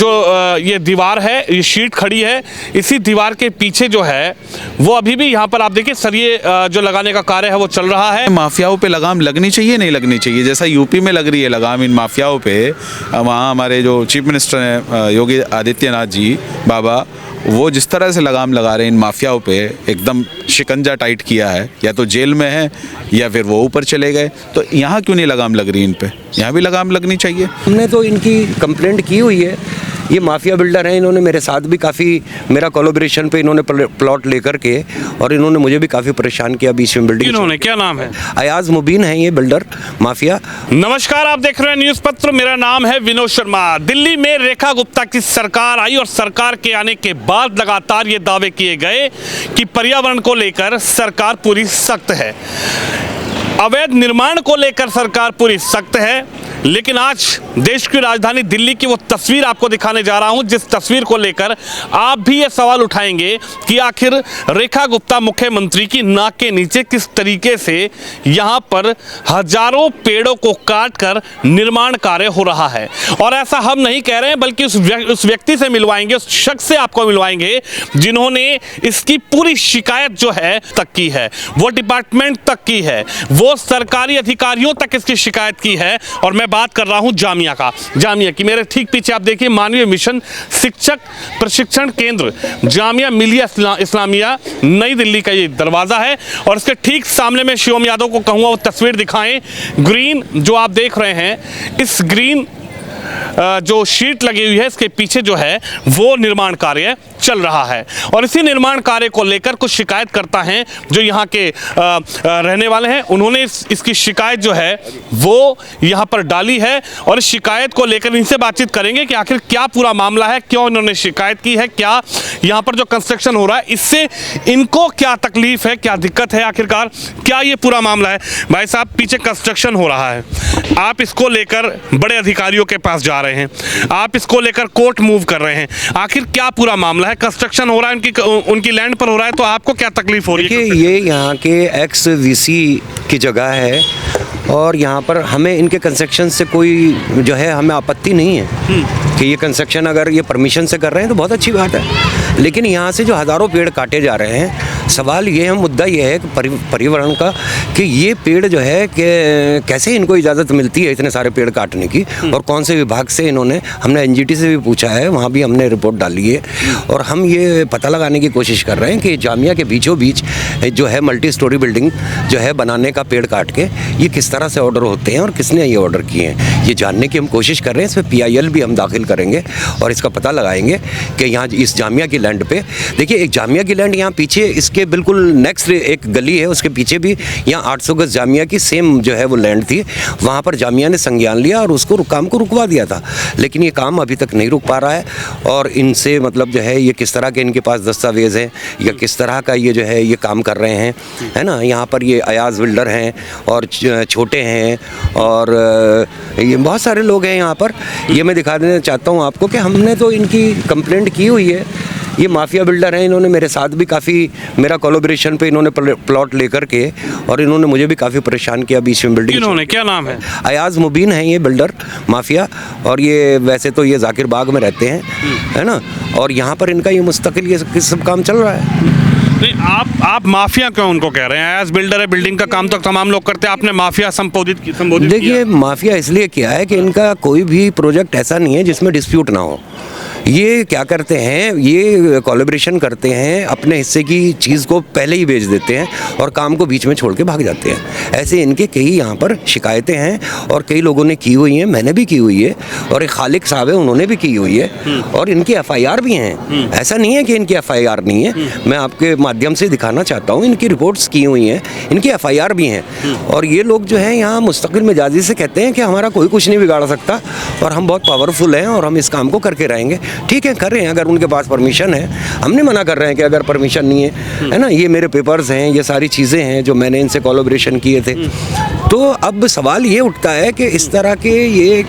जो ये दीवार है, ये शीट खड़ी है, इसी दीवार के पीछे जो है वो अभी भी यहाँ पर आप देखिए सरिये जो लगाने का कार्य है वो चल रहा है। माफियाओं पे लगाम लगनी चाहिए नहीं लगनी चाहिए, जैसा यूपी में लग रही है लगाम इन माफियाओं पे। वहाँ हमारे जो चीफ मिनिस्टर हैं योगी आदित्यनाथ जी बाबा, वो जिस तरह से लगाम लगा रहे हैं इन माफियाओं पे, एकदम शिकंजा टाइट किया है, या तो जेल में है या फिर वो ऊपर चले गए। तो यहाँ क्यों नहीं लगाम लग रही इन पे? यहाँ भी लगाम लगनी चाहिए। हमने तो इनकी कंप्लेंट की हुई है। ये माफिया बिल्डर हैं, इन्होंने मेरे साथ भी काफ़ी मेरा कोलैबोरेशन पे इन्होंने प्लॉट लेकर के, और इन्होंने मुझे भी काफ़ी परेशान किया बीच में बिल्डिंग। इन्होंने क्या नाम है? अयाज मुबीन है ये बिल्डर माफिया। नमस्कार, आप देख रहे हैं न्यूज़ पत्र, मेरा नाम है विनोद शर्मा। दिल्ली में रेखा गुप्ता की सरकार आई और सरकार के आने के बाद लगातार ये दावे किए गए कि पर्यावरण को लेकर सरकार पूरी सख्त है, अवैध निर्माण को लेकर सरकार पूरी सख्त है। लेकिन आज देश की राजधानी दिल्ली की वो तस्वीर आपको दिखाने जा रहा हूं, जिस तस्वीर को लेकर आप भी ये सवाल उठाएंगे कि आखिर रेखा गुप्ता मुख्यमंत्री की नाक के नीचे किस तरीके से यहां पर हजारों पेड़ों को काटकर निर्माण कार्य हो रहा है। और ऐसा हम नहीं कह रहे हैं, बल्कि उस व्यक्ति से मिलवाएंगे, उस शख्स से आपको मिलवाएंगे जिन्होंने इसकी पूरी शिकायत जो है तक की है, वो डिपार्टमेंट तक की है, वो सरकारी अधिकारियों तक इसकी शिकायत की है। और मैं बात कर रहा हूं जामिया का, जामिया की। मेरे ठीक पीछे आप देखिए मानवीय मिशन शिक्षक प्रशिक्षण केंद्र जामिया मिलिया इस्लामिया नई दिल्ली का ये दरवाजा है, और इसके ठीक सामने में शिवम यादव को कहूंगा वो तस्वीर दिखाएं। ग्रीन जो आप देख रहे हैं, इस ग्रीन जो शीट लगी हुई है, इसके पीछे जो है वो निर्माण कार्य चल रहा है। और इसी निर्माण कार्य को लेकर कुछ शिकायतकर्ता हैं जो यहाँ के रहने वाले हैं, उन्होंने इसकी शिकायत जो है वो यहाँ पर डाली है। और इस शिकायत को लेकर इनसे बातचीत करेंगे कि आखिर क्या पूरा मामला है, क्यों इन्होंने शिकायत की है, क्या यहाँ पर जो कंस्ट्रक्शन हो रहा है इससे इनको क्या तकलीफ है, क्या दिक्कत है, आखिरकार क्या ये पूरा मामला है। भाई साहब, पीछे कंस्ट्रक्शन हो रहा है, आप इसको लेकर बड़े अधिकारियों के पास जा रहे हैं, आप इसको लेकर कोर्ट मूव कर रहे हैं, आखिर क्या पूरा मामला है? कंस्ट्रक्शन हो रहा है, उनकी लैंड पर हो रहा है, तो आपको क्या तकलीफ हो रही है? ये यहाँ के एक्स वीसी की जगह है, और यहाँ पर हमें इनके कंस्ट्रक्शन से कोई जो है हमें आपत्ति नहीं है कि ये कंस्ट्रक्शन अगर ये परमिशन से कर रहे हैं तो बहुत अच्छी बात है। लेकिन यहाँ से जो हज़ारों पेड़ काटे जा रहे हैं, सवाल ये है, मुद्दा ये है कि पर्यावरण का, कि ये पेड़ जो है कि कैसे इनको इजाज़त मिलती है इतने सारे पेड़ काटने की, और कौन से विभाग से इन्होंने, हमने एनजीटी से भी पूछा है, वहाँ भी हमने रिपोर्ट डाली है। और हम ये पता लगाने की कोशिश कर रहे हैं कि जामिया के बीचों बीच जो है मल्टी स्टोरी बिल्डिंग जो है बनाने का पेड़ काट के ये किस तरह से ऑर्डर होते हैं और किसने ये ऑर्डर किए हैं, ये जानने की हम कोशिश कर रहे हैं। इसमें PIL भी हम दाखिल करेंगे और इसका पता लगाएंगे कि यहाँ इस जामिया की लैंड पे, देखिए एक जामिया की लैंड यहाँ पीछे इसके बिल्कुल नेक्स्ट एक गली है, उसके पीछे भी यहाँ 800 गज जामिया की सेम जो है वो लैंड थी। वहाँ पर जामिया ने संज्ञान लिया और उसको काम को रुकवा दिया था, लेकिन ये काम अभी तक नहीं रुक पा रहा है। और इनसे मतलब जो है ये किस तरह के इनके पास दस्तावेज़ हैं या किस तरह का ये जो है ये काम कर रहे हैं, है ना। यहाँ पर ये अयाज बिल्डर हैं और छोटे हैं और ये बहुत सारे लोग हैं यहाँ पर। ये मैं दिखा देना चाहता हूँ आपको कि हमने तो इनकी कंप्लेंट की हुई है। ये माफिया बिल्डर हैं, इन्होंने मेरे साथ भी काफ़ी मेरा कोलैबोरेशन पे इन्होंने प्लॉट लेकर के, और इन्होंने मुझे भी काफ़ी परेशान किया बीच में बिल्डिंग। इन्होंने क्या नाम है? अयाज मुबीन है ये बिल्डर माफिया, और ये वैसे तो ये जाकिर बाग में रहते हैं, है ना। और यहाँ पर इनका ये मुस्तकिल ये सब काम चल रहा है। नहीं, आप माफिया क्यों उनको कह रहे हैं? एज बिल्डर है, बिल्डिंग का काम तो तमाम लोग करते हैं, आपने माफिया संबोधित देखिए, माफिया इसलिए किया है कि इनका कोई भी प्रोजेक्ट ऐसा नहीं है जिसमें डिस्प्यूट ना हो। ये क्या करते हैं, ये कोलैबोरेशन करते हैं, अपने हिस्से की चीज़ को पहले ही बेच देते हैं और काम को बीच में छोड़ के भाग जाते हैं। ऐसे इनके कई यहाँ पर शिकायतें हैं और कई लोगों ने की हुई हैं, मैंने भी की हुई है, और एक खालिक साहब है उन्होंने भी की हुई है, और इनकी FIR भी हैं। ऐसा नहीं है कि इनकी FIR नहीं है, मैं आपके माध्यम से दिखाना चाहता हूँ, इनकी रिपोर्ट्स की हुई हैं, इनकी FIR भी हैं। और ये लोग जो है यहाँ मुस्तकिल मिजाजी से कहते हैं कि हमारा कोई कुछ नहीं बिगाड़ सकता और हम बहुत पावरफुल हैं और हम इस काम को करके रहेंगे। ठीक है, कर रहे हैं, अगर उनके पास परमिशन है। हमने मना कर रहे हैं कि अगर परमिशन नहीं है ना, ये मेरे पेपर्स हैं, ये सारी चीज़ें हैं जो मैंने इनसे कोलैबोरेशन किए थे। तो अब सवाल ये उठता है कि इस तरह के ये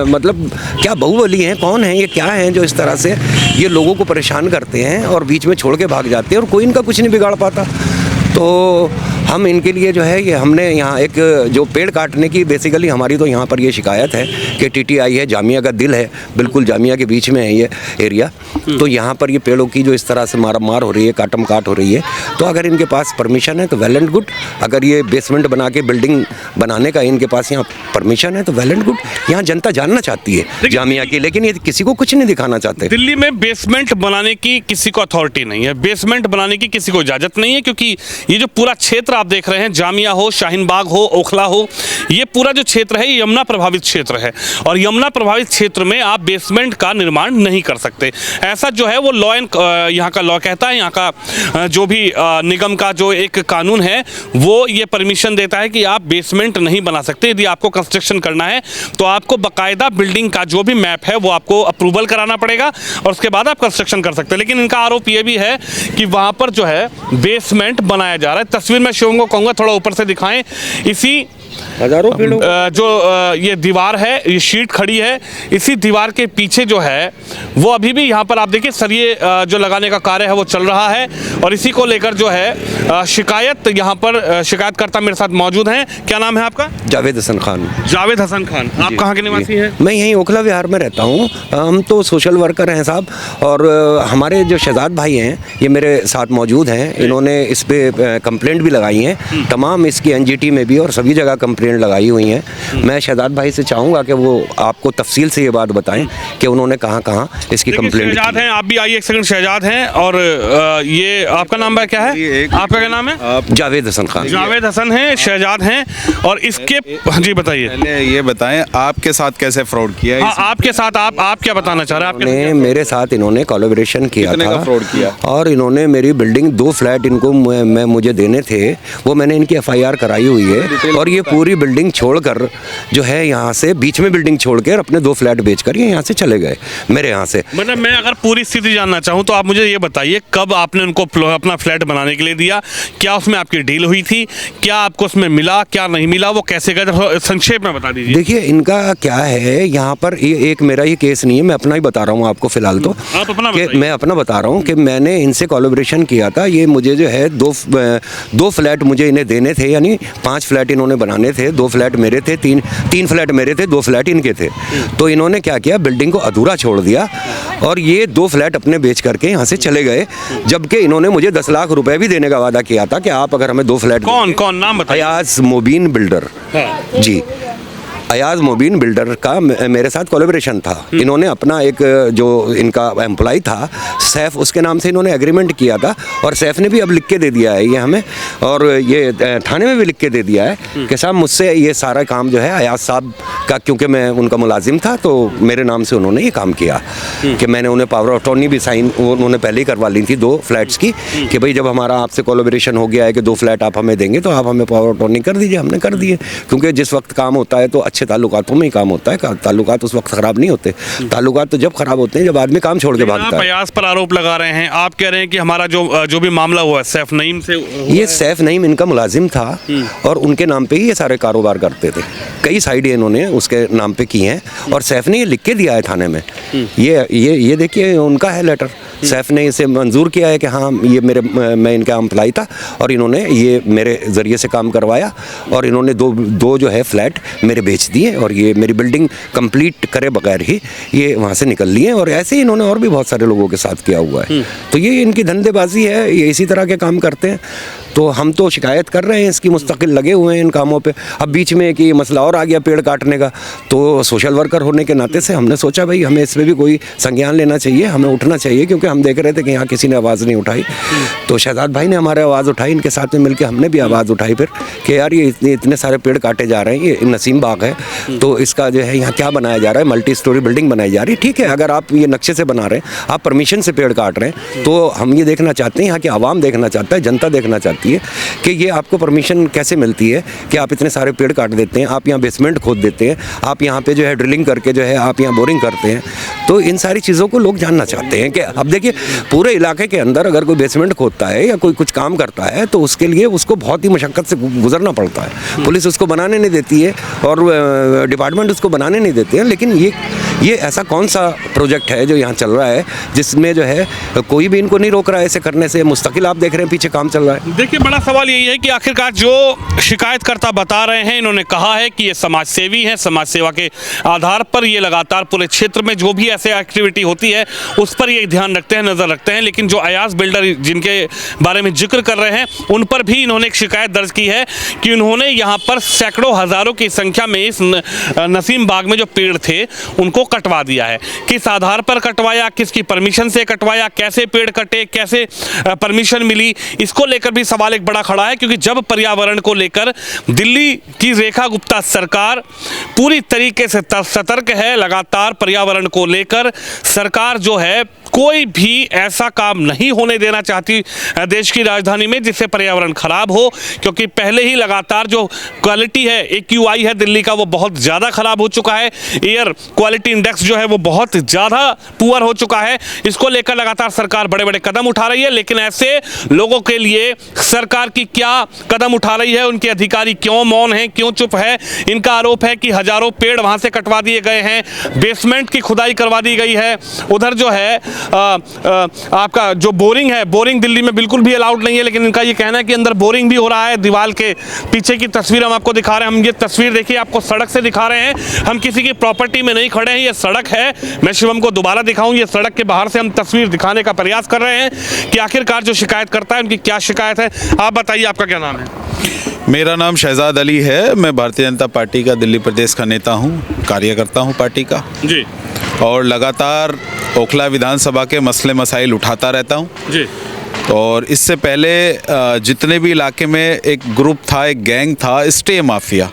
मतलब क्या बाहुबली हैं, कौन है ये, क्या हैं जो इस तरह से ये लोगों को परेशान करते हैं और बीच में छोड़ के भाग जाते हैं और कोई इनका कुछ नहीं बिगाड़ पाता। तो हम इनके लिए जो है ये हमने यहाँ एक जो पेड़ काटने की बेसिकली हमारी तो यहाँ पर ये शिकायत है कि टीटीआई है, जामिया का दिल है, बिल्कुल जामिया के बीच में है ये एरिया। तो यहाँ पर ये पेड़ों की जो इस तरह से मार हो रही है, काटम काट हो रही है, तो अगर इनके पास परमिशन है तो वेल एंड गुड। अगर ये बेसमेंट बना के बिल्डिंग बनाने का इनके पास यहाँ परमिशन है तो वेल एंड गुड। यहाँ जनता जानना चाहती है जामिया की, लेकिन ये किसी को कुछ नहीं दिखाना चाहते। दिल्ली में बेसमेंट बनाने की किसी को अथॉरिटी नहीं है, बेसमेंट बनाने की किसी को इजाज़त नहीं है, क्योंकि ये जो पूरा क्षेत्र आप देख रहे हैं, जामिया हो, शाहीन बाग हो, ओखला हो, ये पूरा जो क्षेत्र है ये यमुना प्रभावित क्षेत्र है और यमुना प्रभावित क्षेत्र में आप बेसमेंट का निर्माण नहीं कर सकते। ऐसा जो है वो लॉ एंड यहाँ का लॉ कहता है, यहाँ का जो भी निगम का जो एक कानून है वो ये परमिशन देता है कि आप बेसमेंट नहीं बना सकते। यदि आपको कंस्ट्रक्शन करना है तो आपको बाकायदा बिल्डिंग का जो भी मैप है वो आपको अप्रूवल कराना पड़ेगा और उसके बाद आप कंस्ट्रक्शन कर सकते हैं। लेकिन इनका आरोप ये भी है कि वहाँ पर जो है बेसमेंट बनाया जा रहा है। तस्वीर में शिवम को कहूँगा थोड़ा ऊपर से दिखाएं। इसी हजारों पेड़ों जो ये दीवार है, ये शीट खड़ी है, इसी दीवार के पीछे जो है वो अभी भी यहाँ पर आप देखिए सरिये जो लगाने का कार्य है वो चल रहा है और इसी को लेकर जो है शिकायत यहाँ पर शिकायतकर्ता मेरे साथ मौजूद हैं। क्या नाम है आपका? जावेद हसन खान। जावेद हसन खान, आप कहाँ के निवासी हैं? मैं यहीं ओखला विहार में रहता हूँ। हम तो सोशल वर्कर हैं साहब, और हमारे जो शहजाद भाई हैं ये मेरे साथ मौजूद हैं। इन्होंने इस पे कंप्लेंट भी लगाई है, तमाम इसकी एनजीटी में भी और सभी जगह कंप्लेंट लगाई हुई हैं। मैं शहजाद भाई से चाहूँगा कि वो आपको तफसील से ये बात बताएं कि उन्होंने कहाँ कहाँ इसकी कंप्लेंट की। शहजाद हैं, आप भी आइए एक सेकंड। शहजाद हैं और ये आपका नाम क्या है? आपका क्या नाम है? जावेद हसन खान। जावेद हसन हैं, शहजाद हैं और इसके जी बताइए। पहले ये बताएं आपके साथ कैसे फ्रॉड किया? हाँ, आपके साथ आप क्या बताना चाह रहे हैं? आपने मेरे साथ इन्होंने कोलैबोरेशन किया था, फ्रॉड किया और इन्होंने मेरी बिल्डिंग 2 फ्लैट इनको मुझे देने थे, वो मैंने इनकी एफआईआर कराई हुई है। और ये पूरी बिल्डिंग छोड़कर जो है यहाँ से बीच में बिल्डिंग छोड़कर अपने 2 फ्लैट बेचकर ये यहाँ से चले गए मेरे यहाँ से। मतलब मैं अगर पूरी स्थिति जानना चाहूँ तो आप मुझे ये बताइए, कब आपने उनको अपना फ्लैट बनाने के लिए दिया? क्या उसमें आपकी डील हुई थी? क्या आपको उसमें मिला, क्या नहीं मिला, वो कैसे गए? संक्षेप में बता दीजिए। देखिए इनका क्या है, यहाँ पर ये एक मेरा ही केस नहीं है, मैं अपना ही बता रहा हूँ आपको फिलहाल। तो आप अपना मैं अपना बता रहा हूँ कि मैंने इनसे कोलैबोरेशन किया था। ये मुझे जो है 2 फ्लैट मुझे इन्हें देने थे, यानी 5 फ्लैट इन्होंने बनाने थे। 2 फ्लैट मेरे थे, 3 फ्लैट मेरे थे, 2 फ्लैट इनके थे। तो इन्होंने क्या किया, बिल्डिंग को अधूरा छोड़ दिया और ये 2 फ्लैट अपने बेच करके यहाँ से चले गए, जबकि इन्होंने मुझे 10 लाख रुपए भी देने का वादा किया था कि आप अगर हमें 2 फ्लैट। कौन नाम बताइए? अयाज मोबीन बिल्डर। हाँ। जी, अयाज मोबीन बिल्डर का मेरे साथ कोलैबोरेशन था। इन्होंने अपना एक जो इनका एम्प्लॉय था सैफ, उसके नाम से इन्होंने एग्रीमेंट किया था और सैफ ने भी अब लिख के दे दिया है ये हमें, और ये थाने में भी लिख के दे दिया है कि साहब मुझसे ये सारा काम जो है अयाज साहब का, क्योंकि मैं उनका मुलाजिम था तो मेरे नाम से उन्होंने ये काम किया कि मैंने उन्हें पावर ऑफ अटॉर्नी भी साइन उन्होंने पहले ही करवा ली थी 2 फ्लैट्स की, कि भाई जब हमारा आपसे कोलैबोरेशन हो गया है कि 2 फ्लैट आप हमें देंगे तो आप हमें पावर ऑफ अटॉर्नी कर दीजिए। हमने कर दिए, क्योंकि जिस वक्त काम होता है तो अच्छे ताल्लुकातों में ही काम होता है। ताल्लुकात उस वक्त ख़राब नहीं होते, ताल्लुकात तो जब ख़राब होते हैं जब आदमी काम छोड़ के भागता है। अयाज पर आरोप लगा रहे हैं, आप कह रहे हैं कि हमारा जो भी मामला हुआ है सैफ नईम से, ये सैफ नईम इनका मुलाजिम था और उनके नाम पे ही ये सारे कारोबार करते थे। कई साइडें इन्होंने उसके नाम पे की हैं और सैफ ने ये लिख के दिया है थाने में। ये देखिए उनका है लेटर, सैफ ने इसे मंजूर किया है कि हाँ ये मैं इनका एम्प्लॉय था और इन्होंने ये मेरे ज़रिए से काम करवाया और इन्होंने दो जो है फ्लैट मेरे बेच दिए और ये मेरी बिल्डिंग कंप्लीट करे बगैर ही ये वहाँ से निकल लिए। और ऐसे ही इन्होंने और भी बहुत सारे लोगों के साथ किया हुआ है। तो ये इनकी धंधेबाजी है, ये इसी तरह के काम करते हैं। तो हम तो शिकायत कर रहे हैं इसकी, मुस्तकिल लगे हुए हैं इन कामों पे। अब बीच में कि ये मसला और आ गया पेड़ काटने का, तो सोशल वर्कर होने के नाते से हमने सोचा भाई हमें इस पर भी कोई संज्ञान लेना चाहिए, हमें उठना चाहिए, क्योंकि हम देख रहे थे कि यहाँ किसी ने आवाज़ नहीं उठाई। तो शहजाद भाई ने हमारे आवाज़ उठाई, इनके साथ में मिलकर हमने भी आवाज़ उठाई फिर कि यार ये इतने सारे पेड़ काटे जा रहे हैं, ये नसीम बाग है तो इसका जो है यहाँ क्या बनाया जा रहा है, मल्टी स्टोरी बिल्डिंग बनाई जा रही है। ठीक है, अगर आप ये नक्शे से बना रहे हैं, आप परमिशन से पेड़ काट रहे हैं, तो हम ये देखना चाहते हैं, यहाँ की आवाम देखना चाहता है, जनता देखना चाहती है कि ये आपको परमिशन कैसे मिलती है कि आप इतने सारे पेड़ काट देते हैं, आप यहाँ बेसमेंट खोद देते हैं, आप यहाँ पे जो है ड्रिलिंग करके जो है आप यहाँ बोरिंग करते हैं। तो इन सारी चीज़ों को लोग जानना चाहते हैं कि अब देखिए पूरे इलाके के अंदर अगर कोई बेसमेंट खोदता है या कोई कुछ काम करता है तो उसके लिए उसको बहुत ही मशक्क़त से गुजरना पड़ता है। पुलिस उसको बनाने नहीं देती है और डिपार्टमेंट उसको बनाने नहीं देते हैं। लेकिन ये ऐसा कौन सा प्रोजेक्ट है जो यहाँ चल रहा है जिसमें जो है कोई भी इनको नहीं रोक रहा है ऐसे करने से? मुस्तकिल आप देख रहे हैं पीछे काम चल रहा है। देखिए देखिए, बड़ा सवाल यही है कि आखिरकार जो शिकायतकर्ता बता रहे हैं, इन्होंने कहा है कि ये समाज सेवी हैं, समाज सेवा के आधार पर ये लगातार पूरे क्षेत्र में जो भी ऐसे एक्टिविटी होती है उस पर ये ध्यान रखते हैं, नज़र रखते हैं। लेकिन जो अयाज बिल्डर जिनके बारे में जिक्र कर रहे हैं, उन पर भी इन्होंने एक शिकायत दर्ज की है कि उन्होंने यहाँ पर सैकड़ों हज़ारों की संख्या में इस नसीम बाग में जो पेड़ थे उनको कटवा दिया है। किस आधार पर कटवाया, किसकी परमिशन से कटवाया, कैसे पेड़ कटे, कैसे परमिशन मिली, इसको लेकर भी सवाल एक बड़ा खड़ा है। क्योंकि जब पर्यावरण को लेकर दिल्ली की रेखा गुप्ता सरकार पूरी तरीके से सतर्क है, लगातार पर्यावरण को लेकर सरकार जो है कोई भी ऐसा काम नहीं होने देना चाहती देश की राजधानी में जिससे पर्यावरण खराब हो। क्योंकि पहले ही लगातार जो क्वालिटी है, AQI है दिल्ली का, वो बहुत ज़्यादा खराब हो चुका है। एयर क्वालिटी इंडेक्स जो है वो बहुत ज़्यादा पुअर हो चुका है। इसको लेकर लगातार सरकार बड़े बड़े कदम उठा रही है। लेकिन ऐसे लोगों के लिए सरकार की क्या कदम उठा रही है, उनके अधिकारी क्यों मौन हैं, क्यों चुप है? इनका आरोप है कि हजारों पेड़ वहाँ से कटवा दिए गए हैं, बेसमेंट की खुदाई करवा दी गई है। उधर जो है आपका जो बोरिंग है, बोरिंग दिल्ली में बिल्कुल भी अलाउड नहीं है। लेकिन इनका ये कहना है कि अंदर बोरिंग भी हो रहा है। दीवार के पीछे की तस्वीर हम आपको दिखा रहे हैं। हम ये तस्वीर देखिए, आपको सड़क से दिखा रहे हैं। हम किसी की प्रॉपर्टी में नहीं खड़े हैं, ये सड़क है। मैं शिवम को दोबारा दिखाऊं, ये सड़क के बाहर से हम तस्वीर दिखाने का प्रयास कर रहे हैं कि आखिरकार जो शिकायत करता है उनकी क्या शिकायत है। आप बताइए, आपका क्या नाम है? मेरा नाम शहजाद अली है। मैं भारतीय जनता पार्टी का दिल्ली प्रदेश का नेता हूँ, कार्यकर्ता हूँ पार्टी का जी, और लगातार ओखला विधानसभा के मसले मसाइल उठाता रहता हूँ जी। और इससे पहले जितने भी इलाके में एक ग्रुप था, एक गैंग था, स्टे माफिया,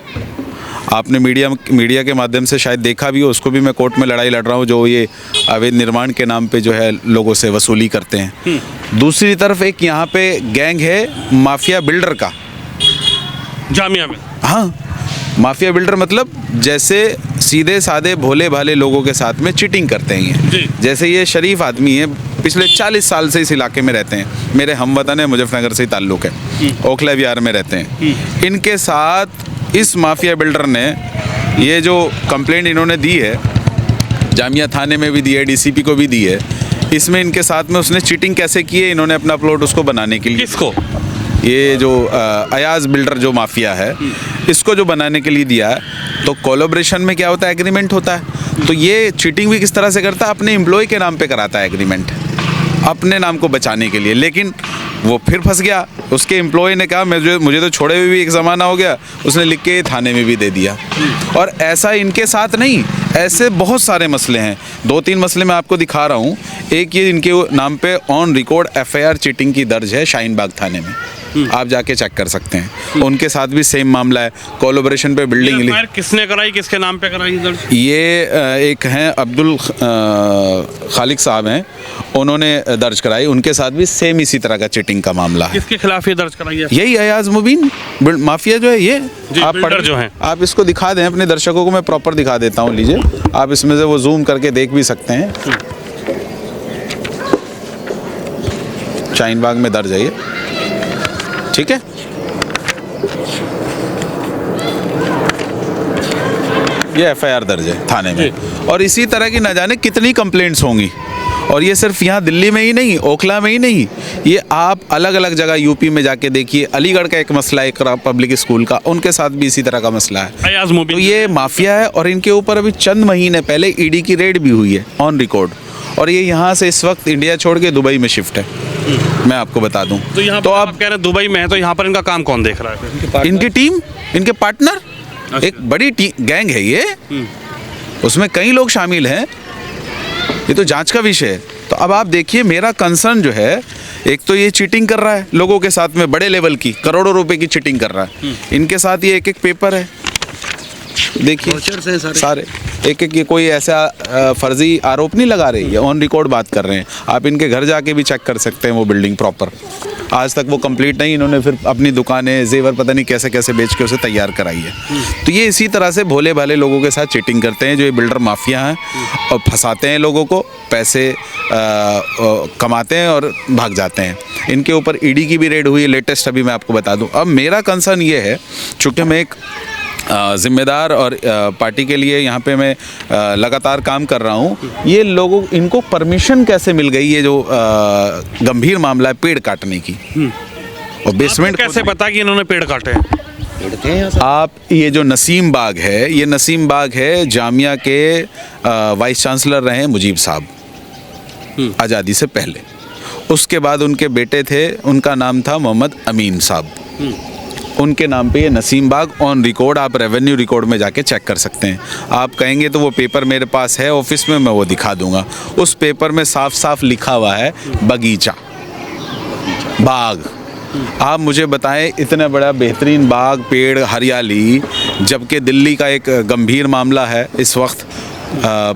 आपने मीडिया के माध्यम से शायद देखा भी हो, उसको भी मैं कोर्ट में लड़ाई लड़ रहा हूँ, जो ये अवैध निर्माण के नाम पे जो है लोगों से वसूली करते हैं। दूसरी तरफ एक यहाँ पे गैंग है माफिया बिल्डर का, जामिया में। हाँ, माफिया बिल्डर मतलब जैसे सीधे साधे भोले भाले लोगों के साथ में चीटिंग करते हैं जी। ये। जैसे ये शरीफ आदमी है, पिछले 40 साल से इस इलाके में रहते हैं, मेरे हमवतन है, मुजफ्फरनगर से ही ताल्लुक़ है, ओखला विहार में रहते हैं। इनके साथ इस माफिया बिल्डर ने ये जो कंप्लेंट इन्होंने दी है, जामिया थाने में भी दी है, DCP को भी दी है, इसमें इनके साथ में उसने चीटिंग कैसे की है, इन्होंने अपना प्लॉट उसको बनाने के लिए, किसको? ये जो अयाज बिल्डर जो माफिया है, इसको जो बनाने के लिए दिया है, तो कोलैबोरेशन में क्या होता है, एग्रीमेंट होता है। तो ये चीटिंग भी किस तरह से करता है, अपने एम्प्लॉय के नाम पे कराता है एग्रीमेंट, अपने नाम को बचाने के लिए। लेकिन वो फिर फंस गया, उसके एम्प्लॉय ने कहा मुझे तो छोड़े हुए भी एक ज़माना हो गया, उसने लिख के थाने में भी दे दिया। और ऐसा इनके साथ नहीं, ऐसे बहुत सारे मसले हैं। 2-3 मसले मैं आपको दिखा रहा हूँ। एक ये इनके नाम पे ऑन रिकॉर्ड FIR चीटिंग की दर्ज है शाहीन बाग थाने में, आप जाके चेक कर सकते हैं। उनके साथ भी सेम मामला है, कोलैबोरेशन पे बिल्डिंग। किसने कराई, किसके नाम पे कराई दर्ज? ये एक हैं अब्दुल खालिक साहब हैं, उन्होंने दर्ज कराई, उनके साथ भी सेम इसी तरह का चीटिंग का मामला है। किसके खिलाफ ये दर्ज कराई है? यही अयाज मुबीन माफिया जो है ये, आप बिल्डर जो हैं। आप इसको दिखा दें अपने दर्शकों को, मैं प्रॉपर दिखा देता हूँ, लीजिए आप इसमें से वो जूम करके देख भी सकते हैं। शाहीन बाग में दर्ज है ये, ठीक है। ये FIR दर्ज है थाने में, और इसी तरह की न जाने कितनी कंप्लेंट्स होंगी। और ये सिर्फ यहाँ दिल्ली में ही नहीं, ओखला में ही नहीं, ये आप अलग अलग जगह यूपी में जाके देखिए। अलीगढ़ का एक मसला है, एक पब्लिक स्कूल का, उनके साथ भी इसी तरह का मसला है। तो ये माफिया है, और इनके ऊपर अभी चंद महीने पहले ED की रेड भी हुई है ऑन रिकॉर्ड, और ये यहाँ से इस वक्त इंडिया छोड़ के दुबई में शिफ्ट है, मैं आपको बता दूं। तो यहाँ आप कह रहे हैं दुबई में है, तो यहाँ पर इनका काम कौन देख रहा है? इनकी टीम, इनके पार्टनर, एक बड़ी गैंग है ये, उसमें कई लोग शामिल हैं, ये तो जांच का विषय है। तो अब आप देखिए, मेरा कंसर्न जो है, एक तो ये चीटिंग कर रहा है लोगों के साथ में, बड़े लेवल की करोड़ों रुपए की चीटिंग कर रहा है। इनके साथ ये एक पेपर है, देखिए सारे एक ये कोई ऐसा फर्जी आरोप नहीं लगा रही है, ऑन रिकॉर्ड बात कर रहे हैं। आप इनके घर जाके भी चेक कर सकते हैं, वो बिल्डिंग प्रॉपर, आज तक वो कंप्लीट नहीं, इन्होंने फिर अपनी दुकानें जेवर पता नहीं कैसे कैसे बेच के उसे तैयार कराई है। तो ये इसी तरह से भोले भाले लोगों के साथ चीटिंग करते हैं, जो ये बिल्डर माफिया हैं, और फंसाते हैं लोगों को, पैसे कमाते हैं और भाग जाते हैं। इनके ऊपर ED की भी रेड हुई है लेटेस्ट, अभी मैं आपको बता दूं। अब मेरा कंसर्न ये है, चूँकि मैं एक जिम्मेदार और पार्टी के लिए यहाँ पे मैं लगातार काम कर रहा हूँ, ये लोगों इनको परमिशन कैसे मिल गई, ये जो गंभीर मामला है पेड़ काटने की, और बेसमेंट कैसे पता कि इन्होंने पेड़ काटे हैं? पेड़ थे यहाँ सब। आप ये जो नसीम बाग है, ये नसीम बाग है जामिया के वाइस चांसलर रहे मुजीब साहब आज़ादी से पहले। उसके बाद उनके बेटे थे, उनका नाम था मोहम्मद अमीन साहब, उनके नाम पे ये नसीम बाग ऑन रिकॉर्ड, आप रेवेन्यू रिकॉर्ड में जाके चेक कर सकते हैं। आप कहेंगे तो वो पेपर मेरे पास है ऑफिस में, मैं वो दिखा दूंगा। उस पेपर में साफ साफ लिखा हुआ है बगीचा, बाग। आप मुझे बताएं, इतना बड़ा बेहतरीन बाग, पेड़, हरियाली, जबकि दिल्ली का एक गंभीर मामला है इस वक्त,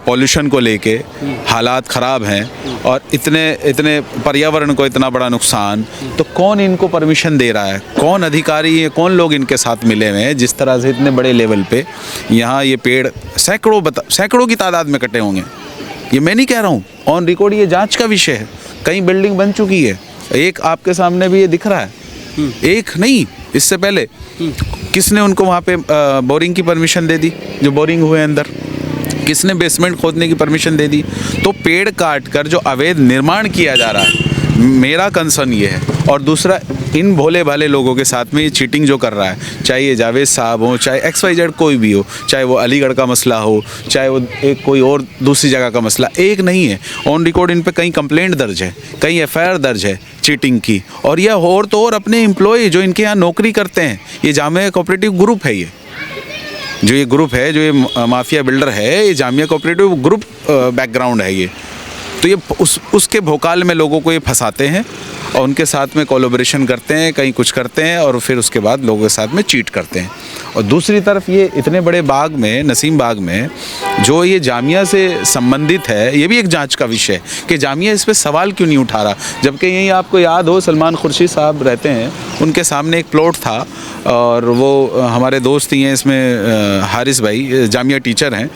पॉल्यूशन को लेके हालात ख़राब हैं और इतने पर्यावरण को इतना बड़ा नुकसान, तो कौन इनको परमिशन दे रहा है? कौन अधिकारी है? कौन लोग इनके साथ मिले हुए हैं जिस तरह से इतने बड़े लेवल पे यहाँ ये पेड़ सैकड़ों की तादाद में कटे होंगे? ये मैं नहीं कह रहा हूँ, ऑन रिकॉर्ड ये जांच का विषय है। कई बिल्डिंग बन चुकी है, एक आपके सामने भी ये दिख रहा है, एक नहीं, इससे पहले किसने उनको वहाँ पे बोरिंग की परमिशन दे दी? जो बोरिंग हुए अंदर, किसने बेसमेंट खोदने की परमिशन दे दी? तो पेड़ काट कर जो अवैध निर्माण किया जा रहा है, मेरा कंसर्न ये है। और दूसरा, इन भोले भाले लोगों के साथ में ये चीटिंग जो कर रहा है, चाहे ये जावेद साहब हो, चाहे XYZ कोई भी हो, चाहे वो अलीगढ़ का मसला हो, चाहे वो एक कोई और दूसरी जगह का मसला, एक नहीं है, ऑन रिकॉर्ड इन पे कई कंप्लेंट दर्ज है, कई FIR दर्ज है चीटिंग की। और यह और तो और अपने एम्प्लॉय जो इनके यहाँ नौकरी करते हैं, ये जामिया कोऑपरेटिव ग्रुप है, ये जो ये ग्रुप है, जो ये माफिया बिल्डर है, ये जामिया कोऑपरेटिव ग्रुप बैकग्राउंड है ये। तो ये उसके भोकाल में लोगों को ये फंसाते हैं और उनके साथ में कोलैबोरेशन करते हैं, कहीं कुछ करते हैं और फिर उसके बाद लोगों के साथ में चीट करते हैं। और दूसरी तरफ ये इतने बड़े बाग में, नसीम बाग में, जो ये जामिया से संबंधित है, ये भी एक जांच का विषय है कि जामिया इस पर सवाल क्यों नहीं उठा रहा। जबकि यहीं आपको याद हो, सलमान खुर्शीद साहब रहते हैं, उनके सामने एक प्लॉट था और वो हमारे दोस्त ही हैं इसमें, हारिस भाई जामिया टीचर हैं,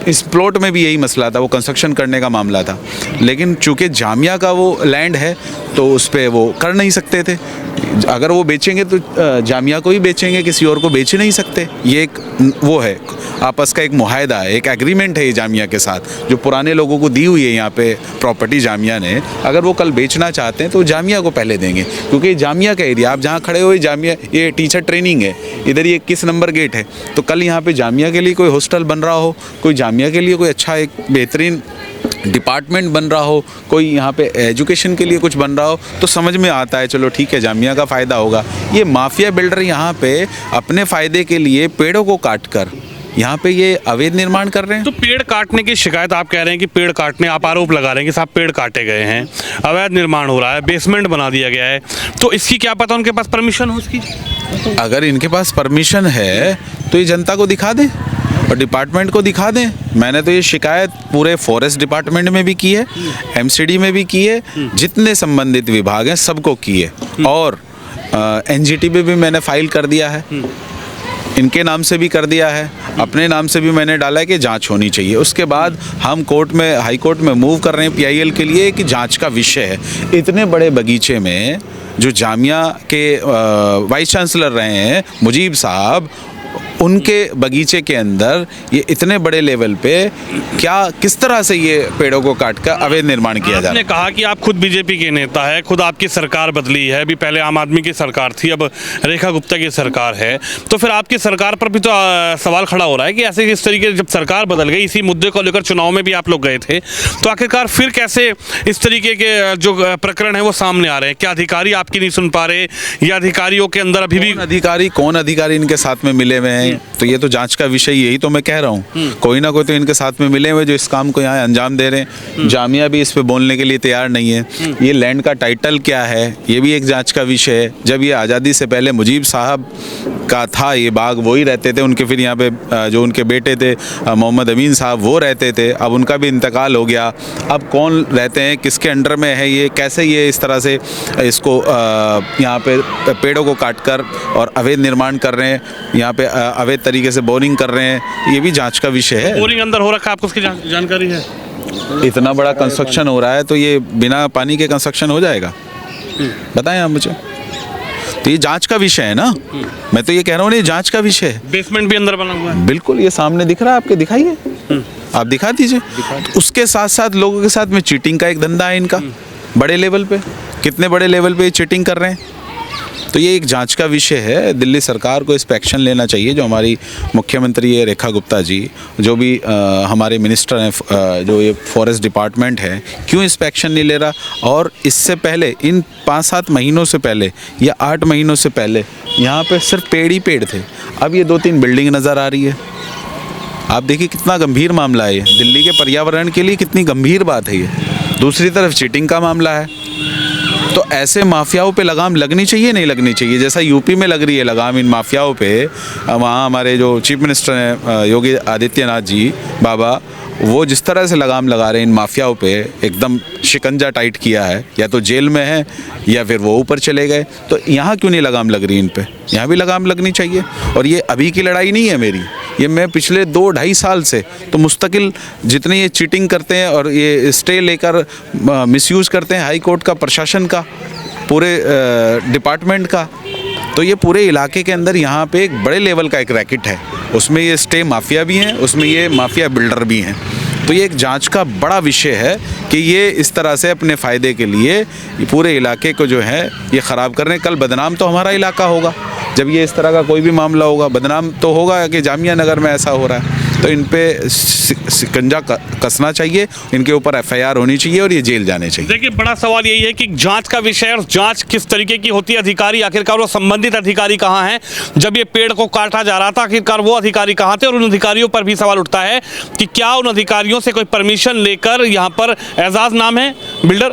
इस प्लॉट में भी यही मसला था, वो कंस्ट्रक्शन करने का मामला था। लेकिन चूँकि जामिया का वो लैंड है तो उस पर वो कर नहीं सकते थे। अगर वो बेचेंगे तो जामिया को ही बेचेंगे, किसी और को बेच नहीं सकते। ये एक वो है, आपस का एक मुआहदा है, एक एग्रीमेंट है ये जामिया के साथ, जो पुराने लोगों को दी हुई है यहाँ पे प्रॉपर्टी जामिया ने। अगर वो कल बेचना चाहते हैं तो जामिया को पहले देंगे, क्योंकि जामिया का एरिया, आप जहाँ खड़े हुए जामिया, ये टीचर ट्रेनिंग है, इधर ये 21 नंबर गेट है। तो कल यहाँ पे जामिया के लिए कोई हॉस्टल बन रहा हो, कोई जामिया के लिए कोई अच्छा एक बेहतरीन डिपार्टमेंट बन रहा हो, कोई यहाँ पे एजुकेशन के लिए कुछ बन रहा हो, तो समझ में आता है, चलो ठीक है, जामिया का फ़ायदा होगा। ये माफिया बिल्डर यहाँ पे अपने फ़ायदे के लिए पेड़ों को काट कर यहाँ पे ये अवैध निर्माण कर रहे हैं। तो पेड़ काटने की शिकायत आप कह रहे हैं कि पेड़ काटने, आप आरोप लगा रहे हैं कि साहब पेड़ काटे गए हैं, अवैध निर्माण हो रहा है, बेसमेंट बना दिया गया है, तो इसकी क्या पता उनके पास परमिशन हो इसकी? अगर इनके पास परमिशन है तो ये जनता को दिखा दें और डिपार्टमेंट को दिखा दें। मैंने तो ये शिकायत पूरे फॉरेस्ट डिपार्टमेंट में भी की है, MCD में भी की है, जितने संबंधित विभाग हैं सबको की है, और NGT पे भी मैंने फाइल कर दिया है, इनके नाम से भी कर दिया है, अपने नाम से भी मैंने डाला है कि जांच होनी चाहिए। उसके बाद हम कोर्ट में, हाई कोर्ट में मूव कर रहे हैं PIL के लिए कि जांच का विषय है। इतने बड़े बगीचे में जो जामिया के वाइस चांसलर रहे हैं मुजीब साहब, उनके बगीचे के अंदर ये इतने बड़े लेवल पे क्या, किस तरह से ये पेड़ों को काट कर अवैध निर्माण किया जा रहा है? आपने कहा कि आप खुद बीजेपी के नेता है, खुद आपकी सरकार बदली है, अभी पहले आम आदमी की सरकार थी, अब रेखा गुप्ता की सरकार है, तो फिर आपकी सरकार पर भी तो सवाल खड़ा हो रहा है कि ऐसे इस तरीके, जब सरकार बदल गई, इसी मुद्दे को लेकर चुनाव में भी आप लोग गए थे, तो आखिरकार फिर कैसे इस तरीके के जो प्रकरण है वो सामने आ रहे हैं? क्या अधिकारी आपकी नहीं सुन पा रहे, या अधिकारियों के अंदर अभी भी कौन अधिकारी इनके साथ में मिले हुए हैं? तो ये तो जांच का विषय, यही तो मैं कह रहा हूँ, कोई ना कोई तो इनके साथ में मिले हुए जो इस काम को यहाँ अंजाम दे रहे हैं। जामिया भी इस पे बोलने के लिए तैयार नहीं है। ये लैंड का टाइटल क्या है, ये भी एक जांच का विषय है। जब ये आज़ादी से पहले मुजीब साहब का था ये बाग, वो ही रहते थे, उनके फिर यहाँ पे जो उनके बेटे थे मोहम्मद अमीन साहब, वो रहते थे, अब उनका भी इंतकाल हो गया। अब कौन रहते हैं, किसके अंडर में है ये, कैसे ये इस तरह से इसको यहाँ पे पेड़ों को काट कर और अवैध निर्माण कर रहे हैं, यहाँ पे अवैध तरीके से बोरिंग कर रहे हैं, ये भी जांच का विषय है। बोरिंग अंदर हो रखा है, आपको उसकी जानकारी है? इतना बड़ा कंस्ट्रक्शन हो रहा है तो ये बिना पानी के कंस्ट्रक्शन हो जाएगा? बताएं आप मुझे। तो ये जांच का विषय है ना, मैं तो ये कह रहा हूँ, ये जांच का विषय है। बेसमेंट भी अंदर बना हुआ है, बिल्कुल, ये सामने दिख रहा है आपके, दिखाइए, आप दिखा दीजिए। उसके साथ साथ लोगों के साथ में चीटिंग का एक धंधा है इनका, बड़े लेवल पे। कितने बड़े लेवल पे चीटिंग कर रहे हैं? तो ये एक जांच का विषय है। दिल्ली सरकार को इस पर एक्शन लेना चाहिए। जो हमारी मुख्यमंत्री है रेखा गुप्ता जी, जो भी हमारे मिनिस्टर हैं, जो ये फॉरेस्ट डिपार्टमेंट है, क्यों इस पर एक्शन नहीं ले रहा। और इससे पहले इन 5-7 महीनों से पहले या 8 महीनों से पहले यहाँ पे सिर्फ पेड़ ही पेड़ थे। अब ये 2-3 बिल्डिंग नज़र आ रही है। आप देखिए कितना गंभीर मामला है ये, दिल्ली के पर्यावरण के लिए कितनी गंभीर बात है ये। दूसरी तरफ चीटिंग का मामला है। तो ऐसे माफियाओं पे लगाम लगनी चाहिए नहीं लगनी चाहिए। जैसा यूपी में लग रही है लगाम इन माफियाओं पे, वहाँ हमारे जो चीफ मिनिस्टर हैं योगी आदित्यनाथ जी बाबा, वो जिस तरह से लगाम लगा रहे हैं इन माफियाओं पे, एकदम शिकंजा टाइट किया है। या तो जेल में है या फिर वो ऊपर चले गए। तो यहाँ क्यों नहीं लगाम लग रही इन पे? यहाँ भी लगाम लगनी चाहिए। और ये अभी की लड़ाई नहीं है मेरी, ये मैं पिछले 2-2.5 साल से तो मुस्तकिल जितने ये चीटिंग करते हैं और ये स्टे लेकर मिसयूज़ करते हैं हाई कोर्ट का, प्रशासन का, पूरे डिपार्टमेंट का, तो ये पूरे इलाके के अंदर यहाँ पे एक बड़े लेवल का एक रैकेट है। उसमें ये स्टे माफिया भी हैं, उसमें ये माफिया बिल्डर भी हैं। तो ये एक जांच का बड़ा विषय है कि ये इस तरह से अपने फ़ायदे के लिए पूरे इलाके को जो है ये ख़राब कर रहे हैं। कल बदनाम तो हमारा इलाका होगा जब ये इस तरह का कोई भी मामला होगा। बदनाम तो होगा कि जामिया नगर में ऐसा हो रहा है। तो इन पे शिकंजा कसना चाहिए, इनके ऊपर FIR होनी चाहिए और ये जेल जाने चाहिए। देखिए बड़ा सवाल यही है कि जांच का विषय और जांच किस तरीके की होती है, अधिकारी आखिरकार वो संबंधित अधिकारी कहाँ हैं। जब ये पेड़ को काटा जा रहा था आखिरकार वो अधिकारी कहाँ थे। और उन अधिकारियों पर भी सवाल उठता है कि क्या उन अधिकारियों से कोई परमिशन लेकर यहाँ पर एजाज नाम है बिल्डर,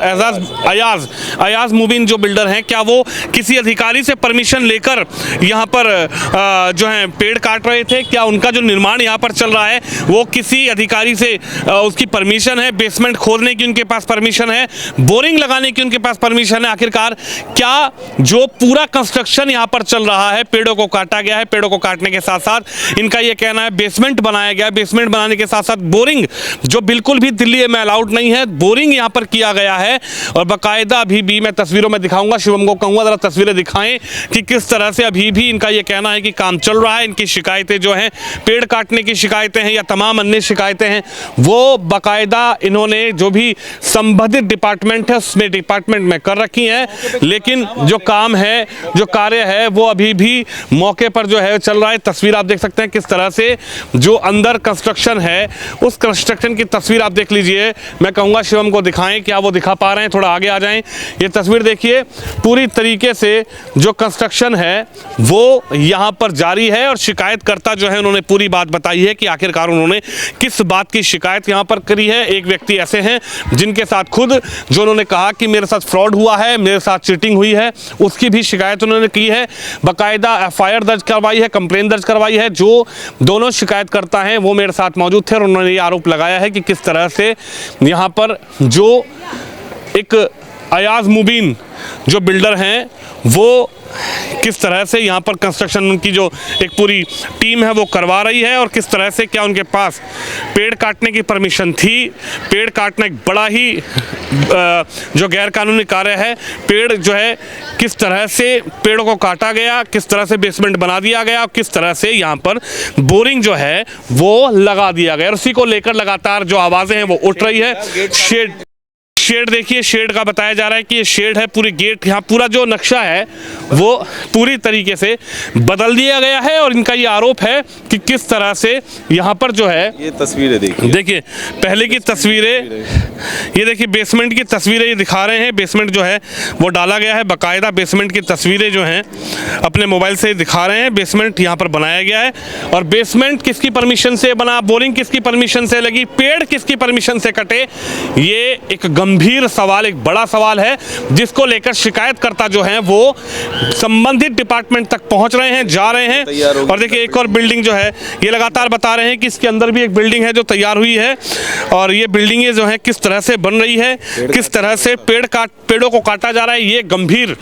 अयाज मुबीन जो बिल्डर हैं, क्या वो किसी अधिकारी से परमिशन लेकर यहाँ पर जो है पेड़ काट रहे थे? क्या उनका जो निर्माण यहाँ पर चल रहा है वो किसी अधिकारी से उसकी परमिशन है? बेसमेंट खोदने की उनके पास परमिशन है? बोरिंग लगाने की उनके पास परमिशन है? आखिरकार क्या जो पूरा कंस्ट्रक्शन यहाँ पर चल रहा है, पेड़ों को काटा गया है, पेड़ों को काटने के साथ साथ इनका ये कहना है बेसमेंट बनाया गया, बेसमेंट बनाने के साथ साथ बोरिंग जो बिल्कुल भी दिल्ली में अलाउड नहीं है, बोरिंग यहाँ पर किया गया है। और बाकायदा अभी भी मैं तस्वीरों में दिखाऊंगा, शिवम को कहूँगा जरा तस्वीरें दिखाएं कि किस तरह से अभी भी इनका ये कहना है कि काम चल रहा है। इनकी शिकायतें जो हैं, पेड़ काटने की शिकायतें हैं या तमाम अन्य शिकायतें हैं, वो बाकायदा इन्होंने जो भी संबंधित डिपार्टमेंट है उसमें डिपार्टमेंट में कर रखी हैं। लेकिन जो काम है, जो कार्य है, वो अभी भी मौके पर जो है चल रहा है। तस्वीर आप देख सकते हैं किस तरह से जो अंदर कंस्ट्रक्शन है उस कंस्ट्रक्शन की तस्वीर आप देख लीजिए। मैं कहूँगा शिवम को दिखाएं, क्या वो दिखा पा रहे हैं? थोड़ा आगे आ जाएं। ये तस्वीर देखिए, पूरी तरीके से जो कंस्ट्रक्शन है वो यहाँ पर जारी है। और शिकायतकर्ता जो है उन्होंने पूरी बात बताई है कि आखिरकार उन्होंने किस बात की शिकायत यहाँ पर करी है। एक व्यक्ति ऐसे हैं जिनके साथ खुद जो उन्होंने कहा कि मेरे साथ फ्रॉड हुआ है, मेरे साथ चीटिंग हुई है, उसकी भी शिकायत उन्होंने की है। बाकायदा FIR दर्ज करवाई है, कंप्लेन दर्ज करवाई है। जो दोनों शिकायतकर्ता हैं वो मेरे साथ मौजूद थे और उन्होंने ये आरोप लगाया है कि किस तरह से यहाँ पर जो एक अयाज मुबीन जो बिल्डर हैं वो किस तरह से यहाँ पर कंस्ट्रक्शन की जो एक पूरी टीम है वो करवा रही है। और किस तरह से क्या उनके पास पेड़ काटने की परमिशन थी। पेड़ काटना एक बड़ा ही जो गैरकानूनी कार्य है। पेड़ जो है किस तरह से पेड़ों को काटा गया, किस तरह से बेसमेंट बना दिया गया, किस तरह से यहाँ पर बोरिंग जो है वो लगा दिया गया। और उसी को लेकर लगातार जो आवाज़ें हैं वो उठ रही है। शेड देखिए, शेड का बताया जा रहा है कि ये शेड है, पूरी गेट यहाँ पूरा जो नक्शा है वो पूरी तरीके से बदल दिया गया है। और इनका ये आरोप है कि किस तरह से यहाँ पर जो है, ये तस्वीरें देखिए पहले की तस्वीरें, ये देखिए बेसमेंट की तस्वीरें ये दिखा रहे हैं। बेसमेंट जो है वो डाला गया है, बाकायदा बेसमेंट की तस्वीरें जो हैं अपने मोबाइल से दिखा रहे हैं। बेसमेंट यहाँ पर बनाया गया है और बेसमेंट किसकी परमिशन से बना, बोरिंग किसकी परमिशन से लगी, पेड़ किसकी परमिशन से कटे, ये एक गंभीर सवाल, एक बड़ा सवाल है जिसको लेकर शिकायतकर्ता जो हैं वो संबंधित डिपार्टमेंट तक पहुंच रहे हैं, जा रहे हैं। और देखिए एक और बिल्डिंग जो है ये लगातार बता रहे हैं कि इसके अंदर भी एक बिल्डिंग है जो तैयार हुई है। और ये बिल्डिंगें जो हैं किस तरह से बन रही है, किस तरह से पेड़ों को काटा जा रहा है, ये गंभीर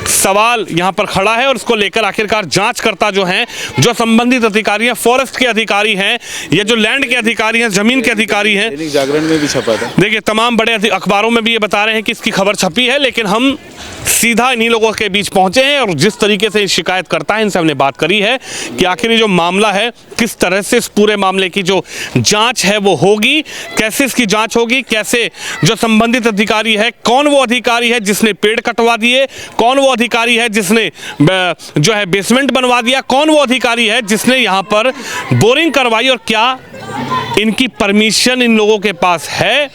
सवाल यहाँ पर खड़ा है। और इसको लेकर आखिरकार जांचकर्ता जो हैं, जो संबंधित अधिकारी हैं, फॉरेस्ट के अधिकारी हैं, ये जो लैंड के अधिकारी हैं, जमीन के अधिकारी हैं, जागरण में भी छपा था। देखिए तमाम बड़े अखबारों अखबारों में भी ये बता रहे हैं कि इसकी खबर छपी है, लेकिन हम सीधा इन्हीं लोगों के बीच पहुंचे हैं और जिस तरीके से शिकायत करता है इनसे हमने बात करी है कि आखिर ये जो मामला है किस तरह से इस पूरे मामले की जो जांच है वो होगी, कैसे इसकी जांच होगी, कैसे जो संबंधित अधिकारी है, कौन वो अधिकारी है जिसने पेड़ कटवा दिए, कौन वो अधिकारी है जिसने जो है बेसमेंट बनवा दिया, कौन वो अधिकारी है जिसने यहाँ पर बोरिंग करवाई और क्या इनकी परमिशन इन लोगों के पास है,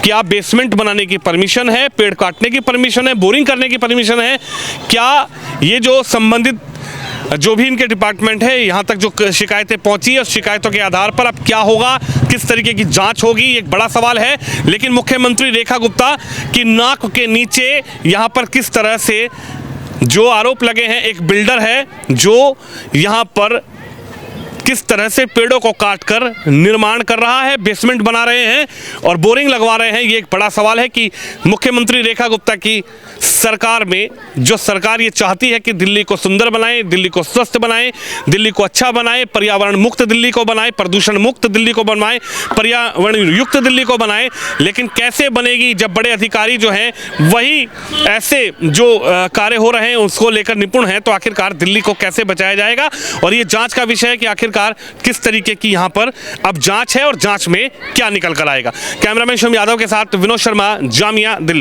क्या बेसमेंट बनाने की परमिशन है, पेड़ काटने की परमिशन है, बोरिंग करने की परमिशन है, क्या ये जो संबंधित जो भी इनके डिपार्टमेंट है यहाँ तक जो शिकायतें पहुंची है उस शिकायतों के आधार पर अब क्या होगा, किस तरीके की जांच होगी, एक बड़ा सवाल है। लेकिन मुख्यमंत्री रेखा गुप्ता की नाक के नीचे यहाँ पर किस तरह से जो आरोप लगे हैं, एक बिल्डर है जो यहाँ पर किस तरह से पेड़ों को काटकर निर्माण कर रहा है, बेसमेंट बना रहे हैं और बोरिंग लगवा रहे हैं, ये एक बड़ा सवाल है कि मुख्यमंत्री रेखा गुप्ता की सरकार में जो सरकार ये चाहती है कि दिल्ली को सुंदर बनाए, दिल्ली को स्वस्थ बनाए, दिल्ली को अच्छा बनाए, पर्यावरण मुक्त दिल्ली को बनाए, प्रदूषण मुक्त दिल्ली को बनाए, पर्यावरण युक्त दिल्ली को बनाए, लेकिन कैसे बनेगी जब बड़े अधिकारी जो हैं वही ऐसे जो कार्य हो रहे हैं उसको लेकर निपुण हैं, तो आखिरकार दिल्ली को कैसे बचाया जाएगा। और ये जांच का विषय है कि आखिरकार किस तरीके की यहाँ पर अब जांच है और जांच में क्या निकल कर आएगा। कैमरामैन शिवम यादव के साथ विनोद शर्मा, जामिया दिल्ली।